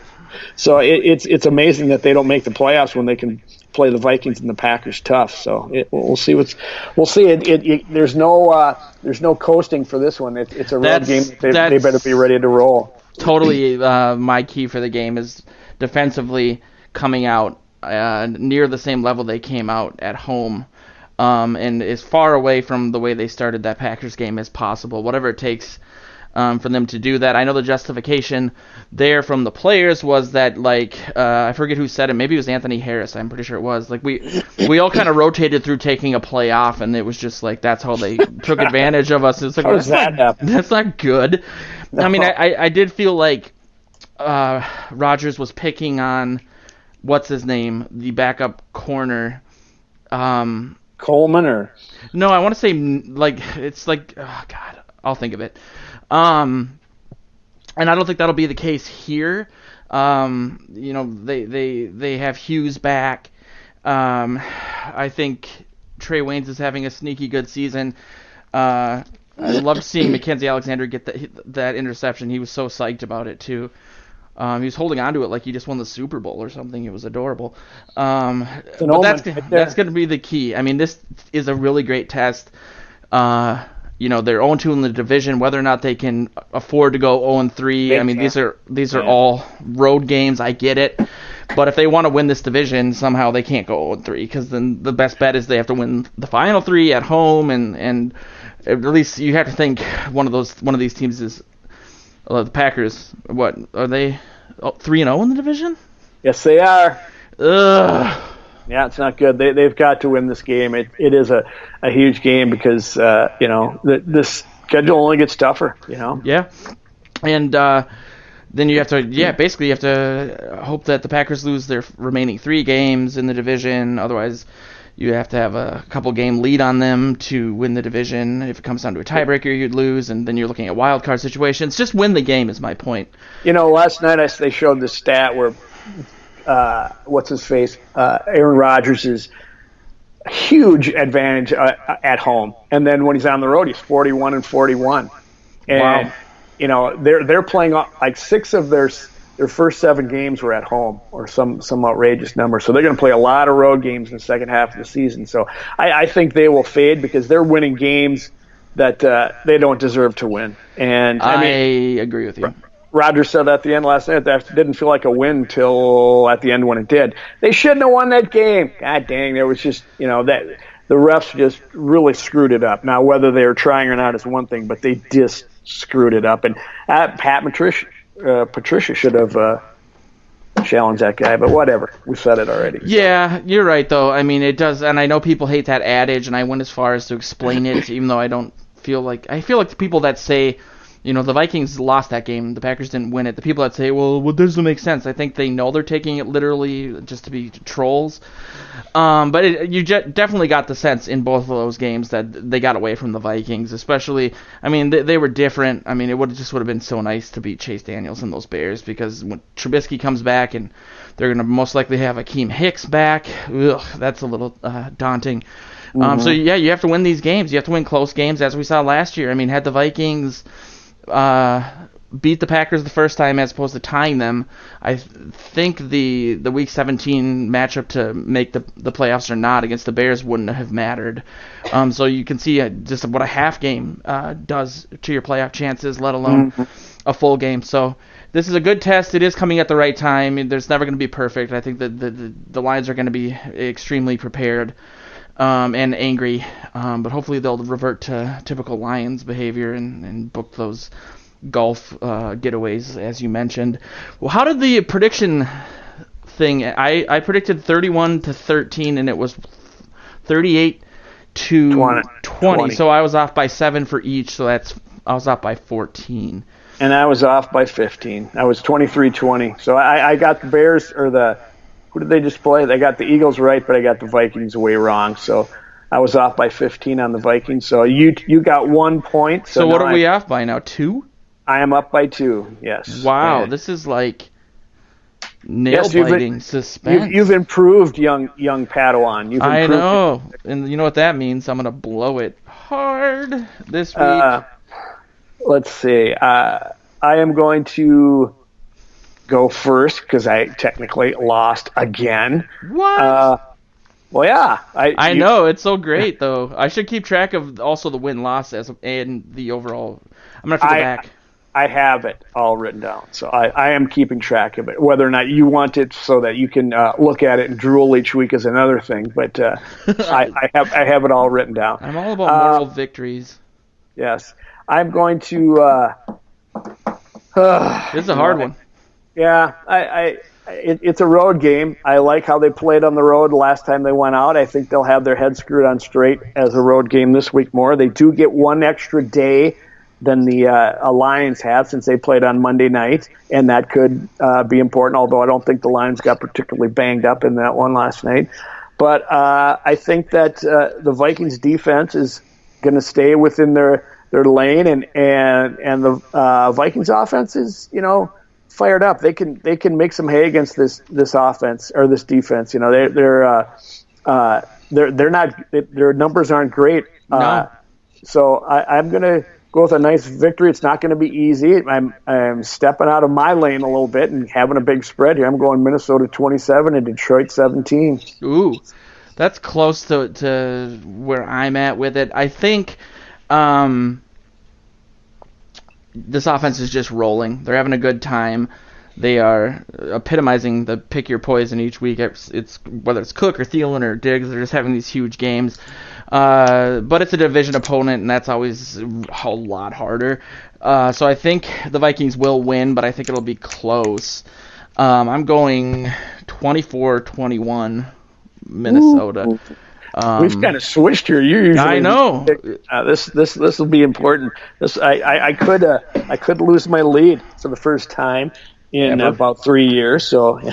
So it's amazing that they don't make the playoffs when they can play the Vikings and the Packers tough. So we'll see. There's no coasting for this one. It's a road game. They better be ready to roll. Totally, my key for the game is defensively coming out near the same level they came out at home, and as far away from the way they started that Packers game as possible. Whatever it takes for them to do that. I know the justification there from the players was that, I forget who said it. Maybe it was Anthony Harris. I'm pretty sure it was. We all kind of rotated through taking a play off, and it was just that's how they took advantage of us. It's that's not good. No. I mean, I did feel like Rodgers was picking on what's his name, the backup corner. Coleman or no? I want to say oh God, I'll think of it. And I don't think that'll be the case here. They have Hughes back. I think Trey Waynes is having a sneaky good season. I loved seeing Mackenzie Alexander get that interception. He was so psyched about it too. He was holding on to it like he just won the Super Bowl or something. It was adorable. But that's going to be the key. I mean, this is a really great test. They're 0-2 in the division. Whether or not they can afford to go 0-3, I mean, these are all road games. I get it. But if they want to win this division, somehow they can't go 0-3, because then the best bet is they have to win the final 3 at home, and at least you have to think one of these teams is the Packers. What are they? 3-0 in the division? Yes, they are. Ugh. Yeah, it's not good. They've got to win this game. It is a huge game because this schedule only gets tougher. Yeah, and then you have to basically you have to hope that the Packers lose their remaining 3 games in the division. Otherwise, you have to have a couple game lead on them to win the division. If it comes down to a tiebreaker, you'd lose, and then you're looking at wild card situations. Just win the game is my point. Last night they showed the stat where what's his face? Aaron Rodgers is huge advantage at home. And then when he's on the road, he's 41-41. And Wow. you know, they're playing like 6 of their first 7 games were at home, or some outrageous number. So they're going to play a lot of road games in the second half of the season. So I think they will fade because they're winning games that they don't deserve to win. And I I mean, agree with you. Rodgers said at the end last night that didn't feel like a win till at the end when it did. They shouldn't have won that game. God dang, there was just, you know, that the refs just really screwed it up. Now, whether they were trying or not is one thing, but they just screwed it up. And Pat Patricia should have challenged that guy, but whatever. We said it already. Yeah, you're right, though. I mean, it does, and I know people hate that adage, and I went as far as to explain it, even though I feel like the people that say, you know, the Vikings lost that game, the Packers didn't win it. The people that say, well, this doesn't make sense. I think they know they're taking it literally just to be trolls. But you definitely got the sense in both of those games that they got away from the Vikings, especially, I mean, they were different. I mean, it would have been so nice to beat Chase Daniels and those Bears, because when Trubisky comes back and they're going to most likely have Akeem Hicks back, that's a little daunting. So, yeah, you have to win these games. You have to win close games, as we saw last year. I mean, had the Vikings beat the Packers the first time as opposed to tying them, I think the Week 17 matchup to make the playoffs or not against the Bears wouldn't have mattered. So you can see just what a half game does to your playoff chances, let alone a full game. So this is a good test. It is coming at the right time. There's never going to be perfect. I think that the Lions are going to be extremely prepared and angry, but hopefully they'll revert to typical Lions behavior and book those golf getaways, as you mentioned. Well, how did the prediction thing? I predicted 31-13, and it was 38-20. 20. So I was off by 7 for each. So I was off by 14. And I was off by 15. I was 23-20. So I got the Bears, or who did they just play? They got the Eagles right, but I got the Vikings way wrong. So I was off by 15 on the Vikings. So you got 1 point. So what are we off by now? 2? I am up by 2. Yes. Wow, this is like nail-biting suspense. You've improved, young Padawan. You've improved. I know, and you know what that means. I'm gonna blow it hard this week. Let's see. I am going to go first because I technically lost again. What? Well, yeah. I know, it's so great, though. I should keep track of also the win-loss and the overall. I'm going to have to go back. I have it all written down, so I am keeping track of it. Whether or not you want it so that you can look at it and drool each week is another thing, but I have it all written down. I'm all about moral victories. Yes. I'm going to... this is a hard one. Yeah, it's a road game. I like how they played on the road last time they went out. I think they'll have their heads screwed on straight as a road game this week more. They do get one extra day than the Lions have since they played on Monday night, and that could be important, although I don't think the Lions got particularly banged up in that one last night. But I think that the Vikings defense is going to stay within their lane, and the Vikings offense is, you know, fired up. They can make some hay against this offense or this defense. You know, they're not, their numbers aren't great. No. So I'm gonna go with a nice victory. It's not going to be easy. I'm stepping out of my lane a little bit and having a big spread here. I'm going Minnesota 27 and Detroit 17. Ooh, that's close to where I'm at with it. I think this offense is just rolling. They're having a good time. They are epitomizing the pick your poison each week. It's whether it's Cook or Thielen or Diggs, they're just having these huge games. But it's a division opponent, and that's always a lot harder. So I think the Vikings will win, but I think it'll be close. I'm going 24-21 Minnesota. We've kind of switched here. You usually I know. This will be important. I could lose my lead for the first time in about 3 years. So, and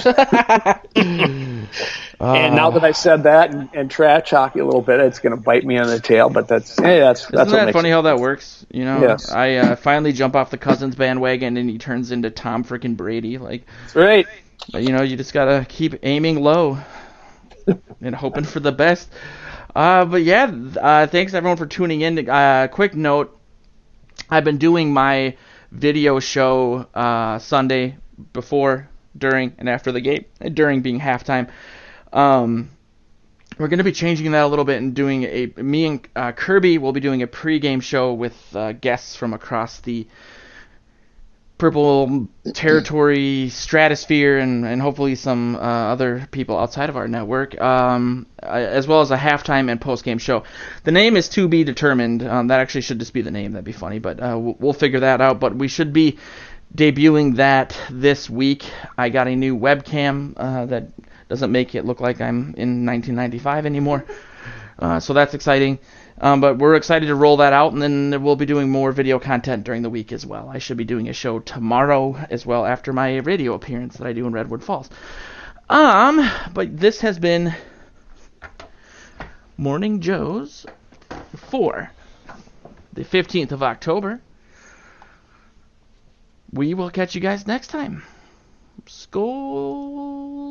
now that I said that and trash talk a little bit, it's going to bite me on the tail. But that's Isn't that funny how that works? You know, yes. I finally jump off the Cousins bandwagon, and he turns into Tom freaking Brady. Like, that's right. But, you know, you just gotta keep aiming low and hoping for the best. But yeah, thanks everyone for tuning in. Quick note, I've been doing my video show Sunday before, during, and after the game. During being halftime. We're going to be changing that a little bit and doing me and Kirby will be doing a pregame show with guests from across the Purple Territory stratosphere and hopefully some other people outside of our network, as well as a halftime and postgame show. The name is to be determined. That actually should just be the name. That'd be funny, but we'll figure that out. But we should be debuting that this week. I got a new webcam that doesn't make it look like I'm in 1995 anymore. So that's exciting. But we're excited to roll that out, and then we'll be doing more video content during the week as well. I should be doing a show tomorrow as well after my radio appearance that I do in Redwood Falls. But this has been Morning Joe's for the 15th of October. We will catch you guys next time. Skol!